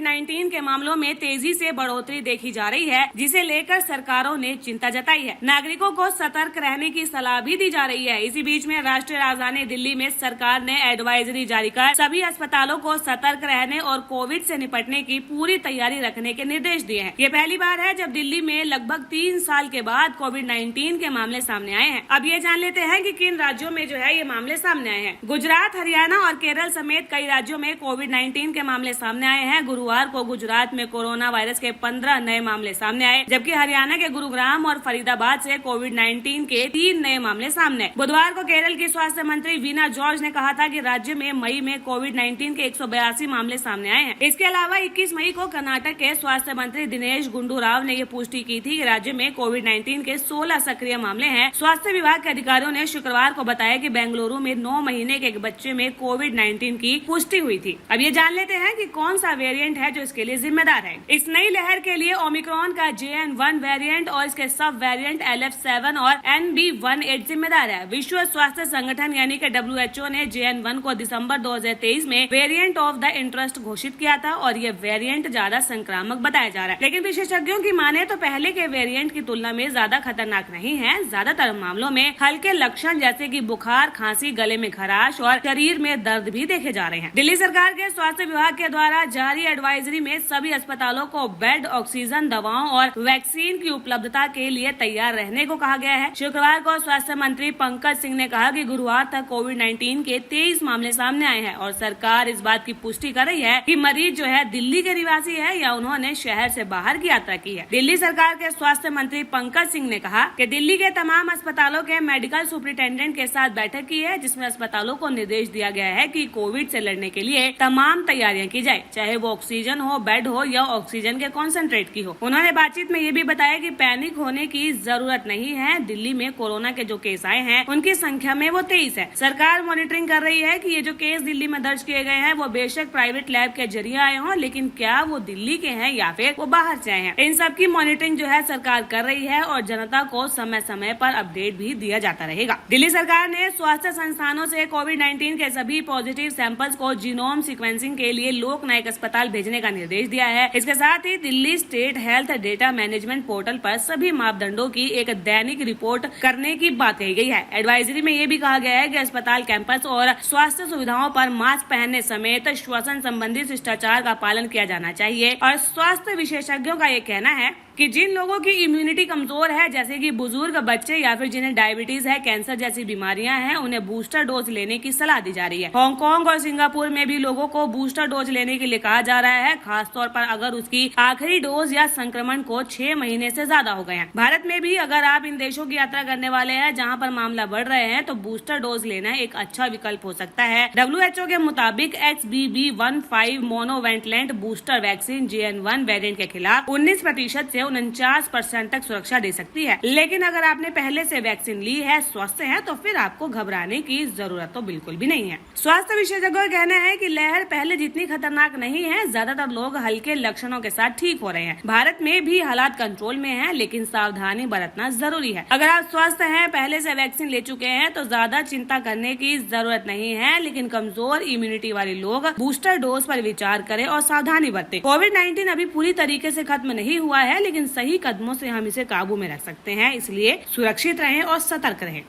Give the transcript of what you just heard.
कोविड-19 के मामलों में तेजी से बढ़ोतरी देखी जा रही है, जिसे लेकर सरकारों ने चिंता जताई है। नागरिकों को सतर्क रहने की सलाह भी दी जा रही है। इसी बीच में राष्ट्रीय राजधानी दिल्ली में सरकार ने एडवाइजरी जारी कर सभी अस्पतालों को सतर्क रहने और कोविड से निपटने की पूरी तैयारी रखने के निर्देश दिए हैं। ये पहली बार है जब दिल्ली में लगभग 3 साल के बाद कोविड-19 के मामले सामने आए हैं। अब ये जान लेते हैं कि किन राज्यों में जो है ये मामले सामने आए हैं। गुजरात, हरियाणा और केरल समेत कई राज्यों में कोविड-19 के मामले सामने आए हैं। गुरुवार को गुजरात में कोरोना वायरस के 15 नए मामले सामने आए, जबकि हरियाणा के गुरुग्राम और फरीदाबाद से कोविड-19 के 3 नए मामले सामने। बुधवार को केरल की स्वास्थ्य मंत्री वीना जॉर्ज ने कहा था कि राज्य में मई में कोविड-19 के 182 मामले सामने आए हैं। इसके अलावा 21 मई को कर्नाटक के स्वास्थ्य मंत्री दिनेश गुंडू राव ने ये पुष्टि की थी कि राज्य में कोविड-19 के 16 सक्रिय मामले हैं। स्वास्थ्य विभाग के अधिकारियों ने शुक्रवार को बताया कि बेंगलुरु में 9 महीने के एक बच्चे में कोविड-19 की पुष्टि हुई थी। अब ये जान लेते हैं कि कौन सा वेरिएंट है जो इसके लिए जिम्मेदार है। इस नई लहर के लिए ओमिक्रॉन का JN.1 वेरिएंट और इसके सब वेरिएंट LF7 और NB.1.8 जिम्मेदार है। विश्व स्वास्थ्य संगठन यानी कि WHO ने JN.1 को दिसंबर 2023 में वेरिएंट ऑफ द इंटरेस्ट घोषित किया था और ये वेरिएंट ज्यादा संक्रामक बताया जा रहा है। लेकिन विशेषज्ञों की माने तो पहले के वेरिएंट की तुलना में ज्यादा खतरनाक नहीं है। ज्यादातर मामलों में हल्के लक्षण जैसे कि बुखार, खांसी, गले में खराश और शरीर में दर्द भी देखे जा रहे हैं। दिल्ली सरकार के स्वास्थ्य विभाग के द्वारा जारी एडवाइजरी में सभी अस्पतालों को बेड, ऑक्सीजन, दवाओं और वैक्सीन की उपलब्धता के लिए तैयार रहने को कहा गया है। शुक्रवार को स्वास्थ्य मंत्री पंकज सिंह ने कहा कि गुरुवार तक कोविड-19 के 23 मामले सामने आए हैं और सरकार इस बात की पुष्टि कर रही है कि मरीज जो है दिल्ली के निवासी है या उन्होंने शहर से बाहर की यात्रा की है। दिल्ली सरकार के स्वास्थ्य मंत्री पंकज सिंह ने कहा कि दिल्ली के तमाम अस्पतालों के मेडिकल सुपरिटेंडेंट के साथ बैठक की है, जिसमें अस्पतालों को निर्देश दिया गया है कि कोविड से लड़ने के लिए तमाम तैयारियां की जाए, चाहे वो ऑक्सीजन हो, बेड हो या ऑक्सीजन के कॉन्सेंट्रेट की हो। उन्होंने बातचीत में ये भी बताया कि पैनिक होने की जरूरत नहीं है। दिल्ली में कोरोना के जो केस आए हैं उनकी संख्या में वो 23 है। सरकार मॉनिटरिंग कर रही है कि ये जो केस दिल्ली में दर्ज किए गए हैं वो बेशक प्राइवेट लैब के जरिए आए हों, लेकिन क्या वो दिल्ली के हैं या फिर वो बाहर से आए हैं। इन सब की मॉनिटरिंग जो है सरकार कर रही है और जनता को समय समय पर अपडेट भी दिया जाता रहेगा। दिल्ली सरकार ने स्वास्थ्य संस्थानों से कोविड-19 के सभी पॉजिटिव सैंपल्स को जीनोम सीक्वेंसिंग के लिए लोक नायक अस्पताल भेजने का निर्देश दिया है। इसके साथ ही Delhi state health data management portal पर सभी मापदंडों की एक दैनिक रिपोर्ट करने की बात कही गई है। एडवाइजरी में ये भी कहा गया है कि अस्पताल कैंपस और स्वास्थ्य सुविधाओं पर मास्क पहनने समेत श्वसन संबंधी शिष्टाचार का पालन किया जाना चाहिए और स्वास्थ्य विशेषज्ञों का ये कहना है कि जिन लोगों की इम्यूनिटी कमजोर है, जैसे कि बुजुर्ग, बच्चे या फिर जिन्हें डायबिटीज है, कैंसर जैसी बीमारियां हैं, उन्हें बूस्टर डोज लेने की सलाह दी जा रही है। हांगकांग और सिंगापुर में भी लोगों को बूस्टर डोज लेने के लिए कहा जा रहा है, खासतौर पर अगर उसकी आखिरी डोज या संक्रमण को 6 महीने से ज्यादा हो गए हैं। भारत में भी अगर आप इन देशों की यात्रा करने वाले हैं जहाँ पर मामला बढ़ रहे हैं तो बूस्टर डोज लेना एक अच्छा विकल्प हो सकता है। WHO के मुताबिक XBB.1.5 मोनोवेंटलेंट booster vaccine JN.1 variant के खिलाफ 19% से 49% तक सुरक्षा दे सकती है। लेकिन अगर आपने पहले से वैक्सीन ली है, स्वस्थ है, तो फिर आपको घबराने की जरूरत तो बिल्कुल भी नहीं है। स्वास्थ्य विशेषज्ञों का कहना है कि लहर पहले जितनी खतरनाक नहीं है। ज्यादातर लोग हल्के लक्षणों के साथ ठीक हो रहे हैं। भारत में भी हालात कंट्रोल में है, लेकिन सावधानी बरतना जरूरी है। अगर आप स्वस्थ हैं, पहले से वैक्सीन ले चुके हैं तो ज्यादा चिंता करने की जरूरत नहीं है, लेकिन कमजोर इम्यूनिटी वाले लोग बूस्टर डोज पर विचार करें और सावधानी बरतें। कोविड-19 अभी पूरी तरीके से खत्म नहीं हुआ है, लेकिन सही कदमों से हम इसे काबू में रख सकते हैं। इसलिए सुरक्षित रहें और सतर्क रहें।